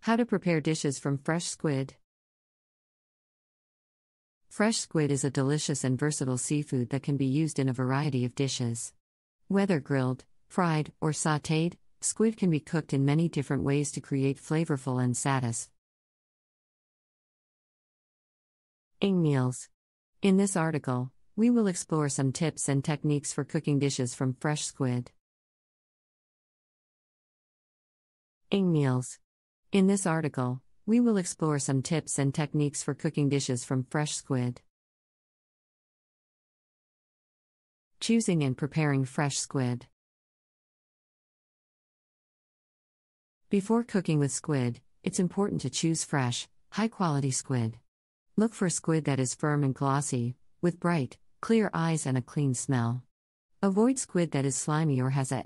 How to prepare dishes from fresh squid. Fresh squid is a delicious and versatile seafood that can be used in a variety of dishes. Whether grilled, fried, or sautéed, squid can be cooked in many different ways to create flavorful and satisfying meals. In this article, we will explore some tips and techniques for cooking dishes from fresh squid. Meals. In this article, we will explore some tips and techniques for cooking dishes from fresh squid. Choosing and preparing fresh squid. Before cooking with squid, it's important to choose fresh, high-quality squid. Look for squid that is firm and glossy, with bright, clear eyes and a clean smell. Avoid squid that is slimy or has a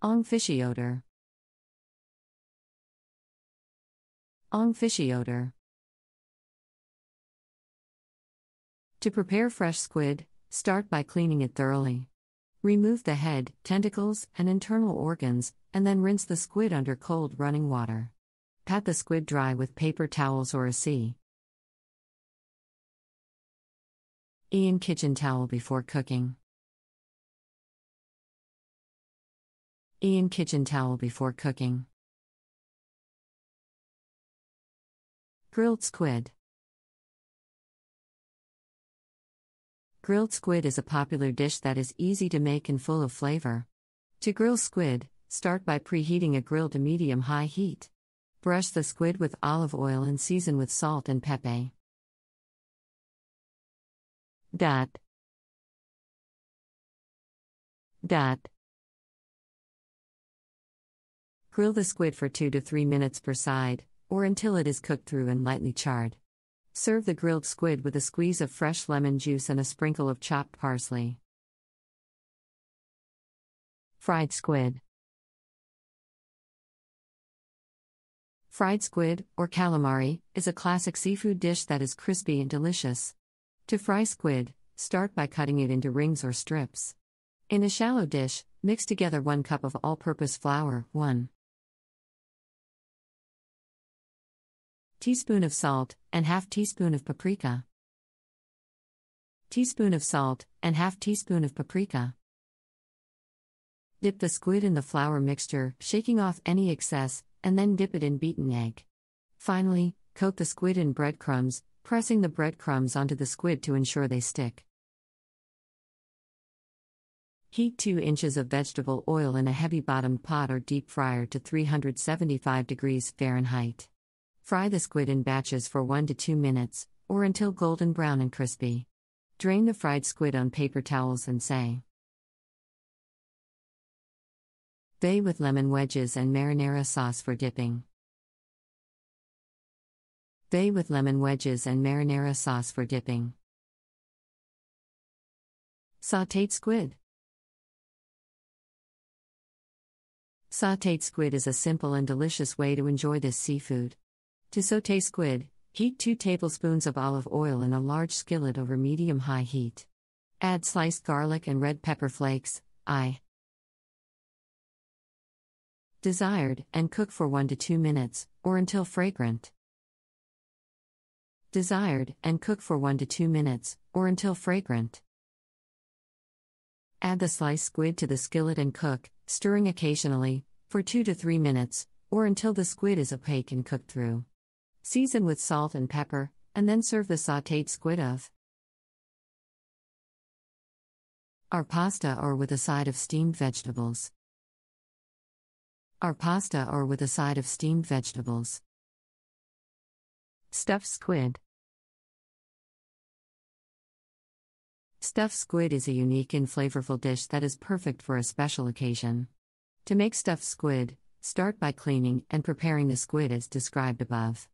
strong fishy odor. Fishy odor. To prepare fresh squid, start by cleaning it thoroughly. Remove the head, tentacles, and internal organs, and then rinse the squid under cold running water. Pat the squid dry with paper towels or a kitchen towel before cooking. Kitchen towel before cooking. Grilled squid. Grilled squid is a popular dish that is easy to make and full of flavor. To grill squid, start by preheating a grill to medium-high heat. Brush the squid with olive oil and season with salt and pepper. Grill the squid for 2 to 3 minutes per side, or until it is cooked through and lightly charred. Serve the grilled squid with a squeeze of fresh lemon juice and a sprinkle of chopped parsley. Fried squid. Fried squid, or calamari, is a classic seafood dish that is crispy and delicious. To fry squid, start by cutting it into rings or strips. In a shallow dish, mix together 1 cup of all-purpose flour, 1 teaspoon of salt, and ½ teaspoon of paprika. Teaspoon of salt, and ½ teaspoon of paprika. Dip the squid in the flour mixture, shaking off any excess, and then dip it in beaten egg. Finally, coat the squid in breadcrumbs, pressing the breadcrumbs onto the squid to ensure they stick. Heat 2 inches of vegetable oil in a heavy-bottomed pot or deep fryer to 375 degrees Fahrenheit. Fry the squid in batches for 1 to 2 minutes, or until golden brown and crispy. Drain the fried squid on paper towels and say. Bay with lemon wedges and marinara sauce for dipping. Bay with lemon wedges and marinara sauce for dipping. Sautéed squid. Sautéed squid is a simple and delicious way to enjoy this seafood. To sauté squid, heat 2 tablespoons of olive oil in a large skillet over medium-high heat. Add sliced garlic and red pepper flakes, desired, and cook for 1 to 2 minutes, or until fragrant. Desired, and cook for 1 to 2 minutes, or until fragrant. Add the sliced squid to the skillet and cook, stirring occasionally, for 2 to 3 minutes, or until the squid is opaque and cooked through. Season with salt and pepper, and then serve the sautéed squid of our pasta or with a side of steamed vegetables. Our pasta or with a side of steamed vegetables. Stuffed squid. Stuffed squid is a unique and flavorful dish that is perfect for a special occasion. To make stuffed squid, start by cleaning and preparing the squid as described above.